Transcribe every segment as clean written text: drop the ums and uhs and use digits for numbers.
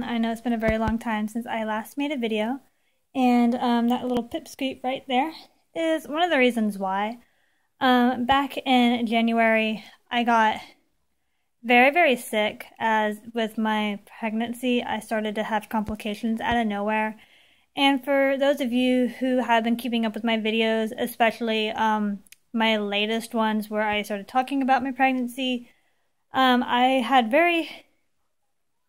I know it's been a very long time since I last made a video, and that little pipsqueak right there is one of the reasons why. Back in January, I got very, very sick as with my pregnancy, I started to have complications out of nowhere. And for those of you who have been keeping up with my videos, especially my latest ones where I started talking about my pregnancy, I had very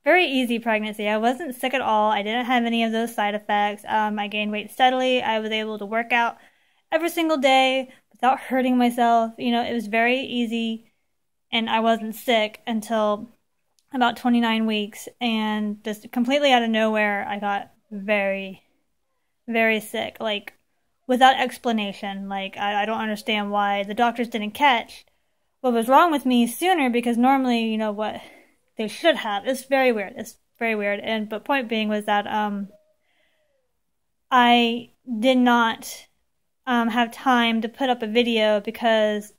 easy pregnancy. I wasn't sick at all. I didn't have any of those side effects. I gained weight steadily. I was able to work out every single day without hurting myself. You know, it was very easy, and I wasn't sick until about 29 weeks, and just completely out of nowhere, I got very, very sick, like, without explanation. Like, I don't understand why the doctors didn't catch what was wrong with me sooner, because normally, you know, what they should have. It's very weird. It's very weird. But point being was that I did not have time to put up a video because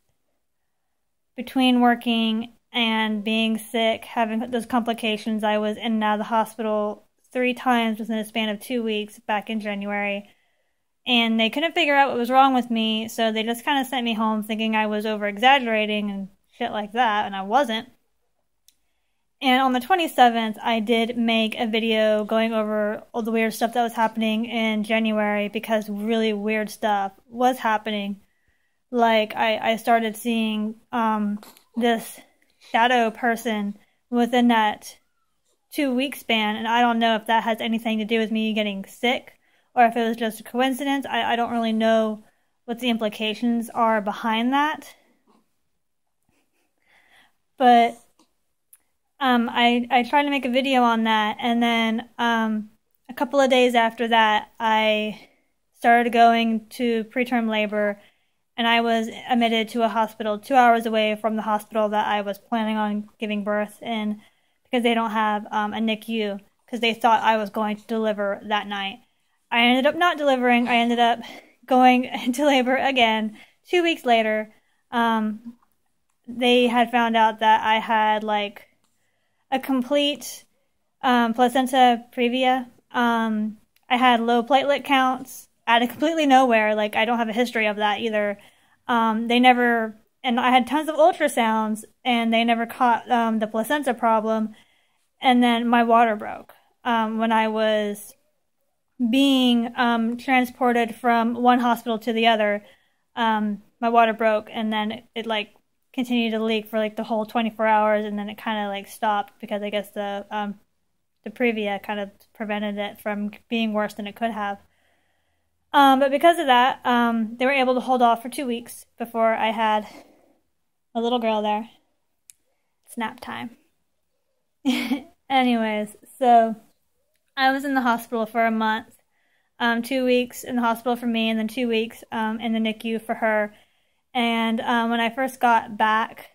between working and being sick, having those complications, I was in and out of the hospital 3 times within a span of 2 weeks back in January. And they couldn't figure out what was wrong with me, so they just kind of sent me home thinking I was over-exaggerating and shit like that, and I wasn't. And on the 27th, I did make a video going over all the weird stuff that was happening in January, because really weird stuff was happening. Like, I started seeing this shadow person within that 2-week span, and I don't know if that has anything to do with me getting sick, or if it was just a coincidence. I don't really know what the implications are behind that. But I tried to make a video on that, and then a couple of days after that, I started going to preterm labor, and I was admitted to a hospital 2 hours away from the hospital that I was planning on giving birth in, because they don't have a NICU, because they thought I was going to deliver that night. I ended up not delivering. I ended up going into labor again 2 weeks later. They had found out that I had, like, a complete placenta previa. I had low platelet counts out of completely nowhere. Like, I don't have a history of that either. They never, and I had tons of ultrasounds, and they never caught the placenta problem. And then my water broke when I was being transported from one hospital to the other. My water broke, and then it like continued to leak for like the whole 24 hours, and then it kind of like stopped because I guess the previa kind of prevented it from being worse than it could have. But because of that, they were able to hold off for 2 weeks before I had a little girl there. It's nap time. Anyways, so I was in the hospital for a month. 2 weeks in the hospital for me, and then 2 weeks in the NICU for her. And when I first got back,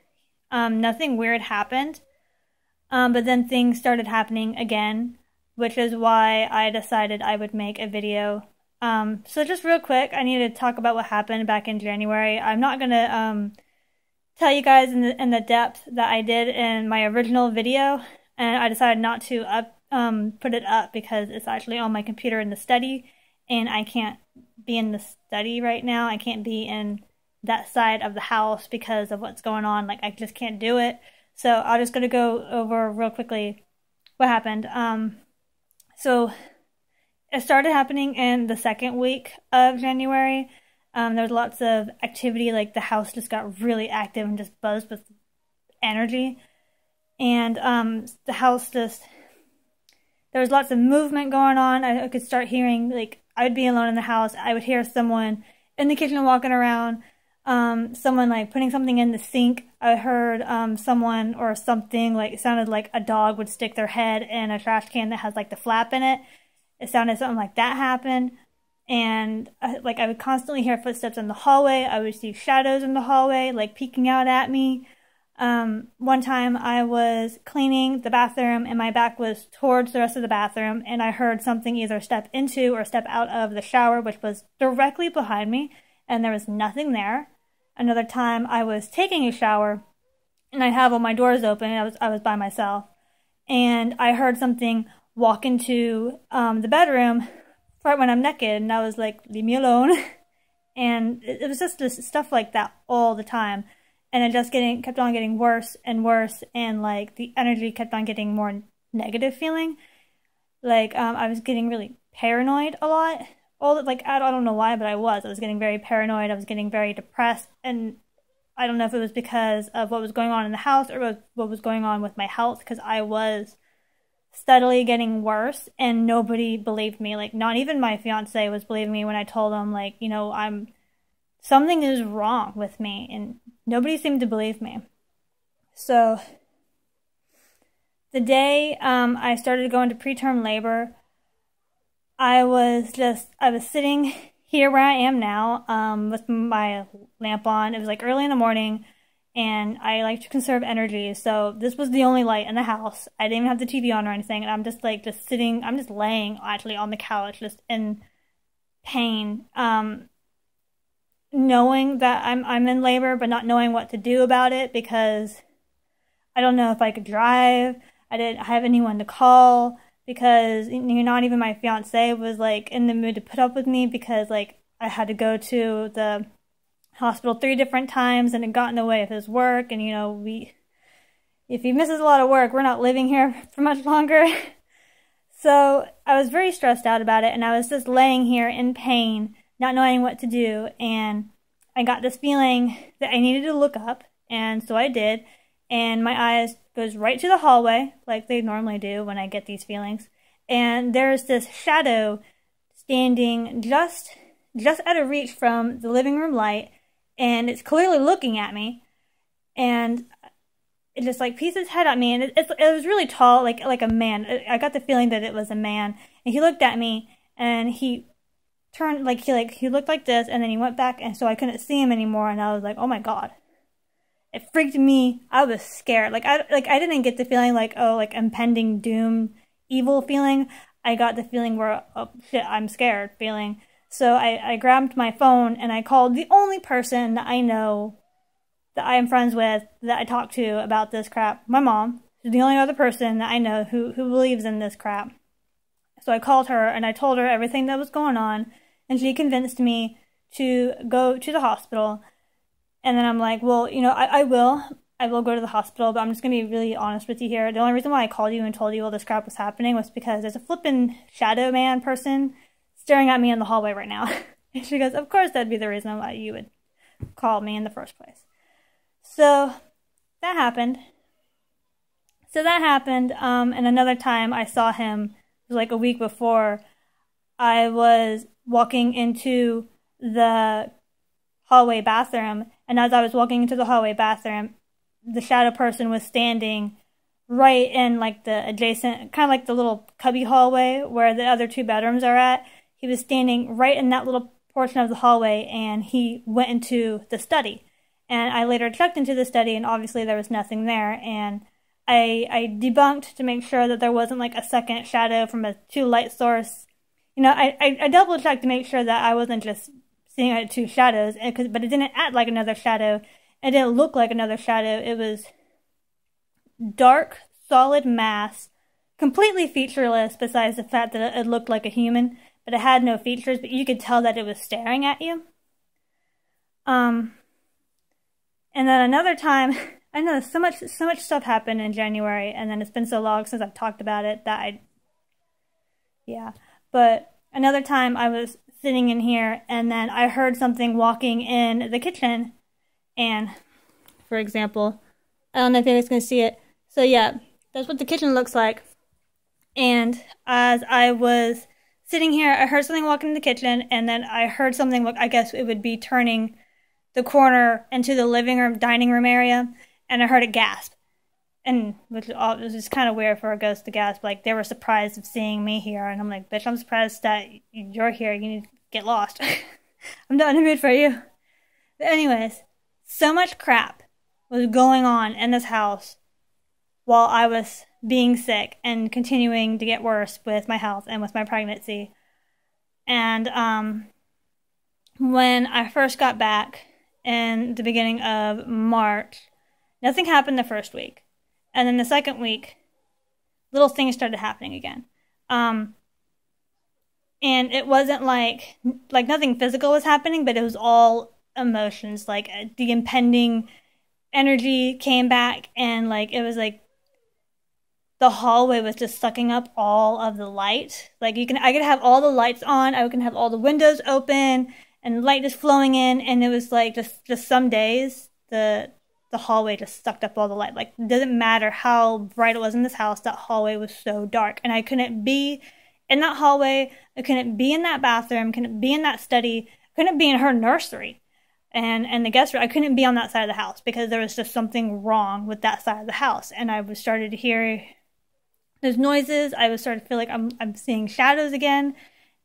nothing weird happened. But then things started happening again, which is why I decided I would make a video. So just real quick, I need to talk about what happened back in January. I'm not going to tell you guys in the depth that I did in my original video, and I decided not to put it up because it's actually on my computer in the study, and I can't be in the study right now. I can't be in that side of the house because of what's going on. Like, I just can't do it. So I'm just going to go over real quickly what happened. So it started happening in the 2nd week of January. There was lots of activity. Like, the house just got really active and just buzzed with energy. And the house just, there was lots of movement going on. I could start hearing, like, I would be alone in the house. I would hear someone in the kitchen walking around. Someone like putting something in the sink. I heard someone or something, like, it sounded like a dog would stick their head in a trash can that has like the flap in it. It sounded something like that happened. And like, I would constantly hear footsteps in the hallway. I would see shadows in the hallway, like, peeking out at me. One time I was cleaning the bathroom, and my back was towards the rest of the bathroom, and I heard something either step into or step out of the shower, which was directly behind me, and there was nothing there. Another time I was taking a shower, and I have all my doors open, and I was by myself, and I heard something walk into the bedroom right when I'm naked, and I was like, leave me alone. And it was just this stuff like that all the time. And it just kept on getting worse and worse, and like the energy kept on getting more negative feeling. Like I was getting really paranoid a lot. I don't know why, but I was getting very paranoid. I was getting very depressed, and I don't know if it was because of what was going on in the house or what was going on with my health, because I was steadily getting worse, and nobody believed me. Like, not even my fiance was believing me when I told him, like, you know, something is wrong with me, and nobody seemed to believe me. So the day I started going to preterm labor, I was sitting here where I am now, with my lamp on. It was like early in the morning, and I like to conserve energy, so this was the only light in the house. I didn't even have the TV on or anything, and I'm just sitting, I'm just laying actually on the couch, just in pain, knowing that I'm in labor, but not knowing what to do about it, because I don't know if I could drive. I didn't have anyone to call, because not even my fiance was like in the mood to put up with me, because like I had to go to the hospital 3 different times, and it got in the way of his work. And if he misses a lot of work, we're not living here for much longer. So I was very stressed out about it, and I was just laying here in pain, not knowing what to do. And I got this feeling that I needed to look up, and so I did. And my eyes goes right to the hallway, like they normally do when I get these feelings. And there's this shadow standing just out of reach from the living room light, and it's clearly looking at me. And it just like peeks its head at me, and it was really tall, like a man. I got the feeling that it was a man, and he looked at me, and he turned he looked like this, and then he went back, and so I couldn't see him anymore. And I was like, oh my god. It freaked me. I was scared. I didn't get the feeling like, oh, like impending doom, evil feeling. I got the feeling where, oh shit, I'm scared feeling. So I grabbed my phone, and I called the only person that I know that I am friends with, that I talk to about this crap. My mom. She's the only other person that I know who believes in this crap. So I called her, and I told her everything that was going on, and she convinced me to go to the hospital. And then I'm like, well, I will go to the hospital, but I'm just going to be really honest with you here. The only reason why I called you and told you all this crap was happening was because there's a flippin' shadow man person staring at me in the hallway right now. And she goes, of course that'd be the reason why you would call me in the first place. So that happened. And another time I saw him, it was like a week before, I was walking into the hallway bathroom, and as I was walking into the hallway bathroom, the shadow person was standing right in like the adjacent, kind of like the little cubby hallway where the other 2 bedrooms are at. He was standing right in that little portion of the hallway, and he went into the study. And I later checked into the study, and obviously there was nothing there. And I debunked to make sure that there wasn't like a second shadow from a 2 light source. I double checked to make sure that I wasn't just seeing 2 shadows, but it didn't act like another shadow. It didn't look like another shadow. It was dark, solid mass, completely featureless, besides the fact that it looked like a human, but it had no features, but you could tell that it was staring at you. And then another time, I know so much stuff happened in January, and then it's been so long since I've talked about it that but another time I was sitting in here, and then I heard something walking in the kitchen. And for example, I don't know if you guys can see it. So yeah, that's what the kitchen looks like. And as I was sitting here, I heard something walking in the kitchen, and then I heard something, I guess it would be turning the corner into the living room, dining room area, and I heard it gasp. And which was just kind of weird for a ghost to gasp. Like, they were surprised of seeing me here, and I'm like, bitch, I'm surprised that you're here. You need to get lost. I'm not in the mood for you. But anyways, so much crap was going on in this house while I was being sick and continuing to get worse with my health and with my pregnancy. And when I first got back in the beginning of March, nothing happened the first week. And then the second week, little things started happening again. And it wasn't like nothing physical was happening, but it was all emotions. Like the impending energy came back, and like it was like the hallway was just sucking up all of the light. Like I could have all the lights on, I can have all the windows open, and light just flowing in, and it was like just some days the hallway just sucked up all the light. Like it doesn't matter how bright it was in this house, that hallway was so dark, and I couldn't be in that hallway, I couldn't be in that bathroom, couldn't be in that study, couldn't be in her nursery and the guest room. I couldn't be on that side of the house because there was just something wrong with that side of the house. And I was started to hear those noises. I was starting to feel like I'm seeing shadows again.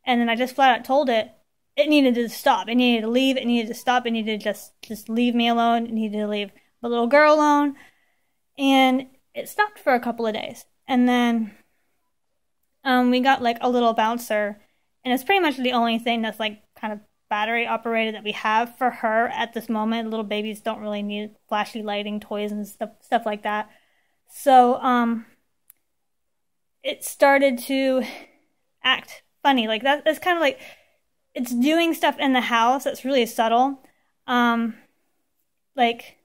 And then I just flat out told it needed to stop. It needed to leave. It needed to stop. It needed to just leave me alone. It needed to leave the little girl alone. And it stopped for a couple of days. And then we got like a little bouncer, and it's pretty much the only thing that's like kind of battery operated that we have for her at this moment. Little babies don't really need flashy lighting, toys and stuff like that. So it started to act funny. Like that's kind of like it's doing stuff in the house that's really subtle. Like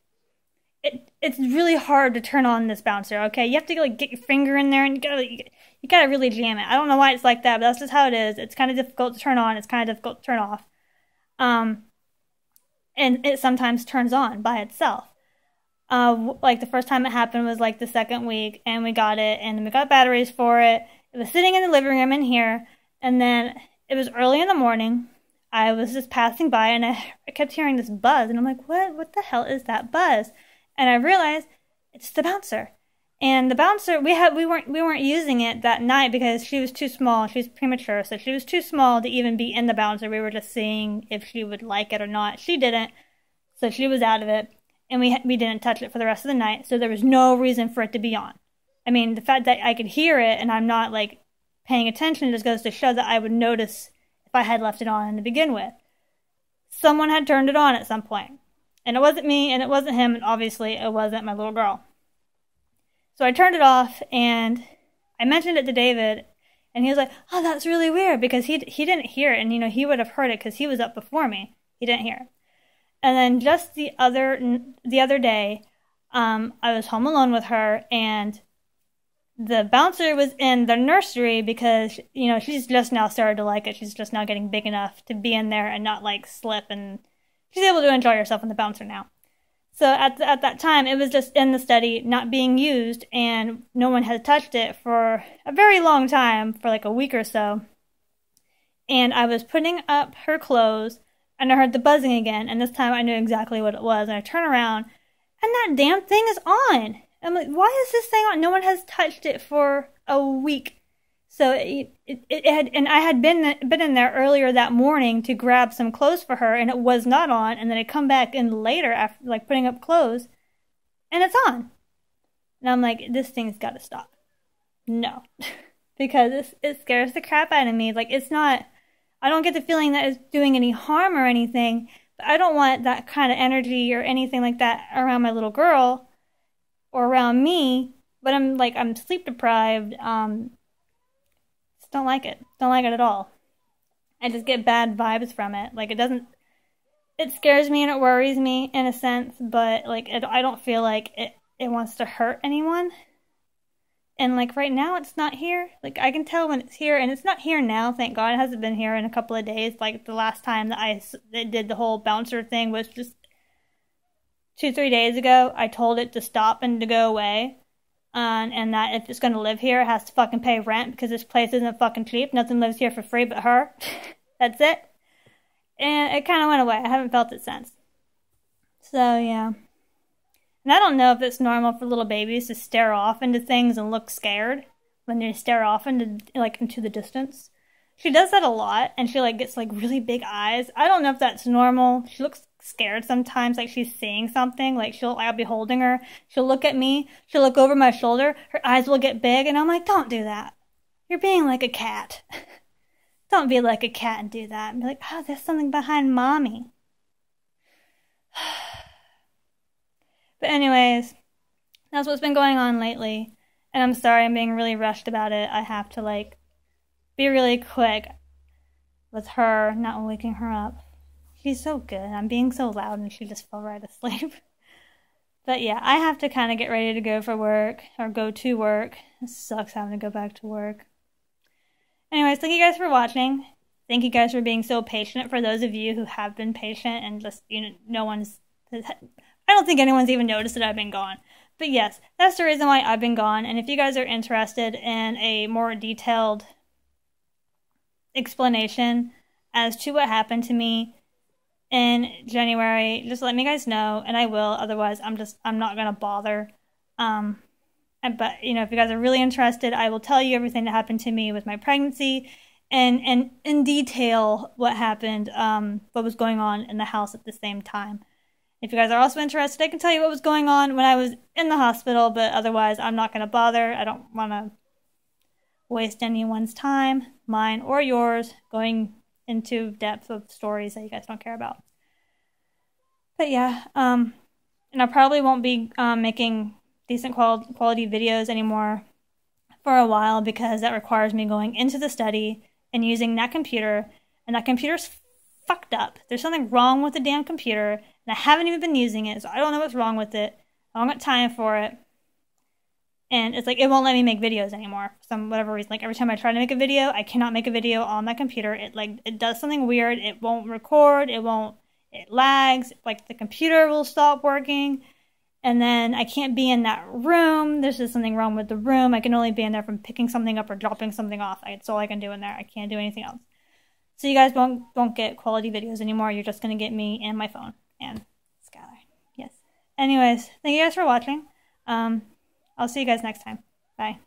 it's really hard to turn on this bouncer. Okay, you have to like get your finger in there, and you gotta really jam it. I don't know why it's like that, but that's just how it is. It's kind of difficult to turn on. It's kind of difficult to turn off. And it sometimes turns on by itself. Like the first time it happened was like the second week, and we got it, and we got batteries for it. It was sitting in the living room in here, and then it was early in the morning. I was just passing by, and I kept hearing this buzz, and I'm like, what the hell is that buzz? And I realized it's the bouncer. And the bouncer, we weren't using it that night because she was too small. She's premature, so she was too small to even be in the bouncer. We were just seeing if she would like it or not. She didn't, so she was out of it, and we didn't touch it for the rest of the night. So there was no reason for it to be on. I mean, the fact that I could hear it and I'm not like paying attention just goes to show that I would notice if I had left it on to begin with. Someone had turned it on at some point, and it wasn't me, and it wasn't him, and obviously it wasn't my little girl. So I turned it off, and I mentioned it to David, and he was like, "Oh, that's really weird," because he didn't hear it, and he would have heard it because he was up before me. He didn't hear it. And then just the other day, I was home alone with her, and the bouncer was in the nursery because she's just now started to like it. She's just now getting big enough to be in there and not like slip, and she's able to enjoy herself in the bouncer now. So at that time, it was just in the study, not being used, and no one had touched it for a very long time, for like a week or so. And I was putting up her clothes, and I heard the buzzing again, and this time I knew exactly what it was, and I turn around, and that damn thing is on! I'm like, why is this thing on? No one has touched it for a week. So it had, and I had been in there earlier that morning to grab some clothes for her, and it was not on. And then I come back in later after like putting up clothes, and it's on. And I'm like, this thing's got to stop. No, because it scares the crap out of me. Like it's not. I don't get the feeling that it's doing any harm or anything. But I don't want that kind of energy or anything like that around my little girl or around me. But I'm sleep deprived. Don't like it. Don't like it at all. I just get bad vibes from it. Like it scares me and it worries me in a sense, but like I don't feel like it wants to hurt anyone. And like right now it's not here. Like I can tell when it's here, and it's not here now, thank God. It hasn't been here in a couple of days. Like the last time that I did the whole bouncer thing was just 2-3 days ago. I told it to stop and to go away. And that if it's going to live here, it has to fucking pay rent because this place isn't fucking cheap. Nothing lives here for free but her. That's it. And it kind of went away. I haven't felt it since. So, yeah. And I don't know if it's normal for little babies to stare off into things and look scared when they stare off into the distance. She does that a lot, and she gets really big eyes. I don't know if that's normal. She looks scared sometimes, like she's seeing something. Like I'll be holding her, she'll look at me, she'll look over my shoulder, her eyes will get big, and I'm like, don't do that. You're being like a cat. Don't be like a cat and do that. And be like, oh, there's something behind mommy. But anyways, that's what's been going on lately. And I'm sorry I'm being really rushed about it. I have to be really quick with her, not waking her up. She's so good. I'm being so loud and she just fell right asleep. But yeah, I have to kind of get ready to go for work, or go to work. It sucks having to go back to work. Anyways, thank you guys for watching. Thank you guys for being so patient. For those of you who have been patient and just, no one's, I don't think anyone's even noticed that I've been gone. But yes, that's the reason why I've been gone. And if you guys are interested in a more detailed explanation as to what happened to me in January, just let me guys know, and I will. Otherwise, I'm not gonna bother. But if you guys are really interested, I will tell you everything that happened to me with my pregnancy, and in detail what happened, what was going on in the house at the same time. If you guys are also interested, I can tell you what was going on when I was in the hospital. But otherwise, I'm not gonna bother. I don't want to waste anyone's time, mine or yours, going into depth of stories that you guys don't care about. But yeah, and I probably won't be making decent quality videos anymore for a while, because that requires me going into the study and using that computer, and that computer's fucked up. There's something wrong with the damn computer, and I haven't even been using it, so I don't know what's wrong with it. I don't got time for it. And it's like, it won't let me make videos anymore for whatever reason. Like, every time I try to make a video, I cannot make a video on my computer. It does something weird. It won't record. It lags. Like, the computer will stop working. And then I can't be in that room. There's just something wrong with the room. I can only be in there from picking something up or dropping something off. That's all I can do in there. I can't do anything else. So you guys won't get quality videos anymore. You're just going to get me and my phone and Skylar. Yes. Anyways, thank you guys for watching. I'll see you guys next time. Bye.